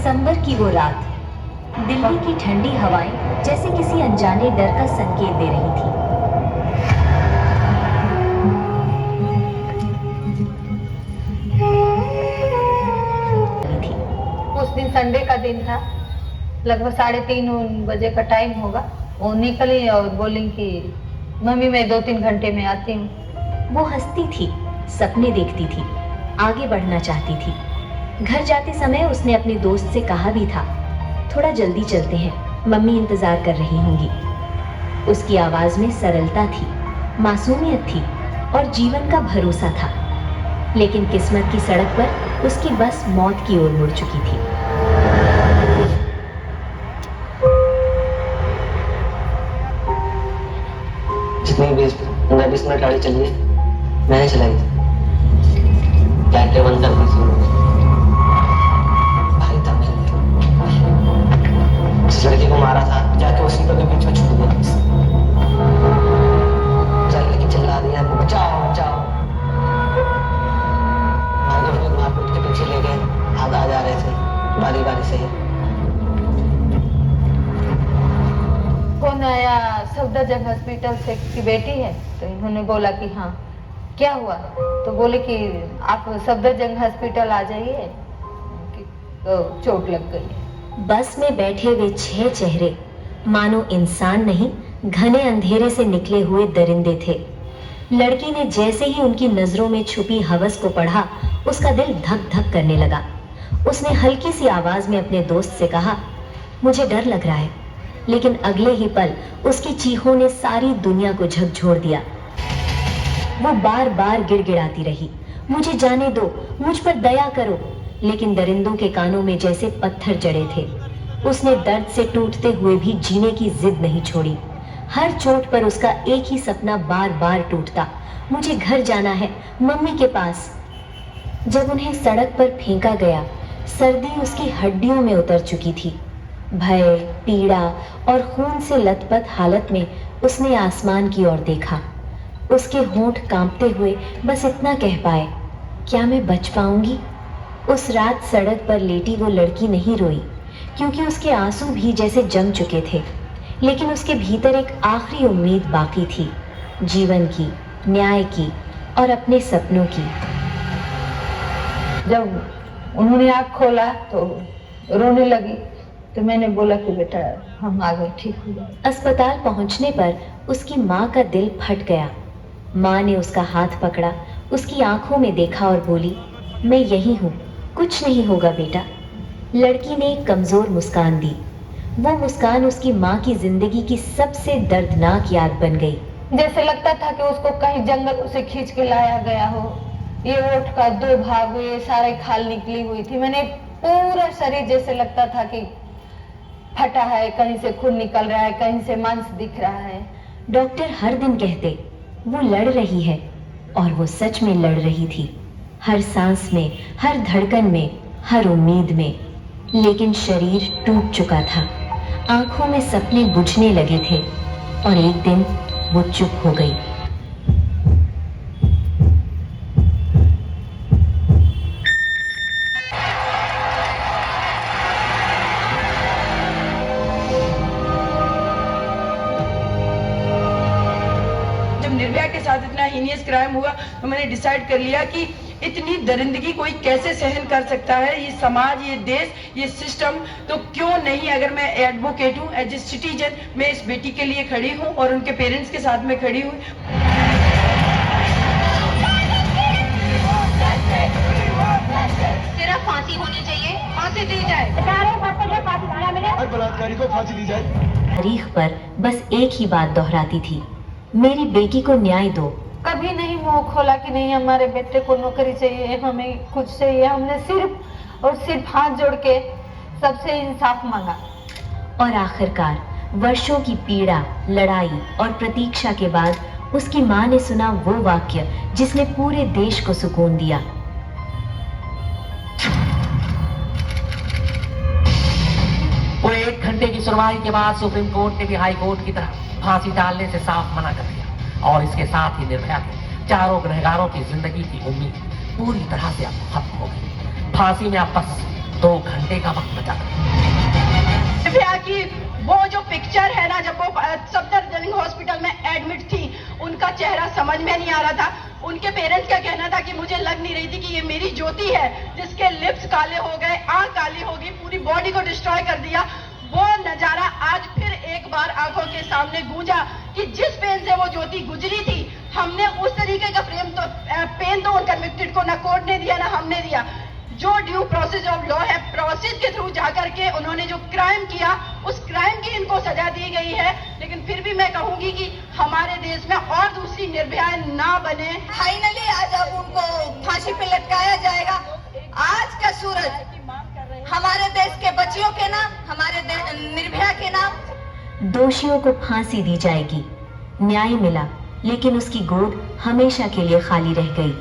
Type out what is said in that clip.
दिसंबर की वो रात, दिल्ली की ठंडी हवाएं जैसे किसी अनजाने डर का संकेत दे रही थी। उस दिन संडे का दिन था, लगभग 3:30 बजे का टाइम होगा। वो निकली और बोली कि मम्मी मैं 2-3 घंटे में आती हूँ। वो हंसती थी, सपने देखती थी, आगे बढ़ना चाहती थी। घर जाते समय उसने अपने दोस्त से कहा भी था, थोड़ा जल्दी चलते हैं, मम्मी इंतजार कर रही होंगी। उसकी आवाज में सरलता थी, मासूमियत थी और जीवन का भरोसा था। लेकिन किस्मत की सड़क पर उसकी बस मौत की ओर मुड़ चुकी थी। जितनी 15-20 मिनट गाड़ी चली है, मैंने चलाई थी। लाइटें बंद कर दी थी। भाई था मेरे लिए। जिस लड़की को मारा था, जाके उसी के बीच में छूट गया। लेकिन चिल्ला दिया, बचाओ बचाओ। हमारे दोस्त लोग मारपीट के पीछे ले गए, आ जा रहे थे बारी बारी से ही। कौन आया? सफदरजंग हॉस्पिटल से की बेटी है। तो इन्होंने बोला कि हाँ, क्या हुआ? तो बोले कि आप सफदरजंग हॉस्पिटल आ जाइए, तो चोट लग गई। बस में बैठे वे 6 चेहरे मानो इंसान नहीं, घने अंधेरे से निकले हुए दरिंदे थे। लड़की ने जैसे ही उनकी नजरों में छुपी हवस को पढ़ा, उसका दिल धक धक करने लगा। उसने हल्की सी आवाज में अपने दोस्त से कहा, मुझे डर लग रहा है। लेकिन अगले ही पल उसकी चीखों ने सारी दुनिया को झकझोर दिया। वो बार बार गिड़गिड़ाती रही, मुझे जाने दो, मुझ पर दया करो। लेकिन दरिंदों के कानों में जैसे पत्थर जड़े थे। उसने दर्द से टूटते हुए भी जीने की जिद नहीं छोड़ी। हर चोट पर उसका एक ही सपना बार बार टूटता, मुझे घर जाना है, मम्मी के पास। जब उन्हें सड़क पर फेंका गया, सर्दी उसकी हड्डियों में उतर चुकी थी। भय, पीड़ा और खून से लथपथ हालत में उसने आसमान की ओर देखा। उसके होंठ कांपते हुए बस इतना कह पाए, क्या मैं बच पाऊंगी? उस रात सड़क पर लेटी वो लड़की नहीं रोई, क्योंकि उसके आंसू भी जैसे जम चुके थे। लेकिन उसके भीतर एक आखिरी उम्मीद बाकी थी, जीवन की, न्याय की और अपने सपनों की। जब उन्होंने आँख खोला तो रोने लगी, तो मैंने बोला कि बेटा हम आ गए, ठीक हो गए। अस्पताल पहुंचने पर उसकी माँ का दिल फट गया। माँ ने उसका हाथ पकड़ा, उसकी आंखों में देखा और बोली, मैं यही हूँ, कुछ नहीं होगा बेटा। लड़की ने एक कमजोर मुस्कान दी। वो मुस्कान उसकी माँ की जिंदगी की सबसे दर्दनाक याद बन गई। जैसे लगता था कि उसको कहीं जंगल से खींच के लाया गया हो। ये ओठ का 2 भाग हुए, सारे खाल निकली हुई थी। मैंने पूरा शरीर जैसे लगता था कि फटा है, कहीं से खून निकल रहा है, कहीं से मांस दिख रहा है। डॉक्टर हर दिन कहते, वो लड़ रही है, और वो सच में लड़ रही थी, हर सांस में, हर धड़कन में, हर उम्मीद में। लेकिन शरीर टूट चुका था, आंखों में सपने बुझने लगे थे, और एक दिन वो चुप हो गई। निर्भया के साथ इतना हीनियस क्राइम हुआ तो मैंने डिसाइड कर लिया कि इतनी दरिंदगी कोई कैसे सहन कर सकता है। ये समाज, ये देश, ये सिस्टम, तो क्यों नहीं, अगर मैं एडवोकेट हूँ, एज ए सिटीजन, मैं इस बेटी के लिए खड़ी हूँ और उनके पेरेंट्स के साथ में खड़ी हूँ। सिर्फ फांसी होनी चाहिए, फांसी दी जाए, हर बलात्कारी को फांसी दी जाए। तारीख पर बस एक ही बात दोहराती थी, मेरी बेटी को न्याय दो। कभी नहीं मुंह खोला कि नहीं हमारे बेटे को नौकरी चाहिए, हमें कुछ चाहिए। हमने सिर्फ और सिर्फ हाथ जोड़ के सबसे इंसाफ मांगा। और आखिरकार वर्षों की पीड़ा, लड़ाई और प्रतीक्षा के बाद उसकी माँ ने सुना वो वाक्य जिसने पूरे देश को सुकून दिया। पूरे 1 घंटे की सुनवाई के बाद सुप्रीम कोर्ट ने भी हाई कोर्ट की तरह फांसी डालने से साफ मना कर दिया, और इसके साथ ही निर्भया के 4 गुनहगारों की जिंदगी की उम्मीद पूरी तरह से अब खत्म हो गई। फांसी में अब बस 2 घंटे का वक्त बचा था। पिक्चर है ना, जब वो सफदरजंग हॉस्पिटल में एडमिट थी, उनका चेहरा समझ में नहीं आ रहा था। उनके पेरेंट्स का कहना था कि मुझे लग नहीं रही थी कि ये मेरी ज्योति है, जिसके लिप्स काले हो गए, आंख काली हो गई, पूरी बॉडी को डिस्ट्रॉय कर दिया। वो नजारा आज फिर एक बार आंखों के सामने गूंजा कि जिस पेन से वो ज्योति गुजरी थी, हमने उस तरीके का पेन तो उन कन्विक्टेड को ना कोर्ट ने दिया ना हमने दिया। जो ड्यू प्रोसेस ऑफ लॉ है, प्रोसेस के थ्रू जाकर के उन्होंने जो क्राइम किया, उस क्राइम की इनको सजा दी गई है। लेकिन फिर भी मैं कहूंगी कि हमारे देश में और दूसरी निर्भया ना बने। फाइनली आज अब उनको फांसी पे लटकाया जाएगा। आज का सूरज हमारे देश के बच्चियों के नाम, हमारे निर्भया के नाम। दोषियों को फांसी दी जाएगी। न्याय मिला, लेकिन उसकी गोद हमेशा के लिए खाली रह गई।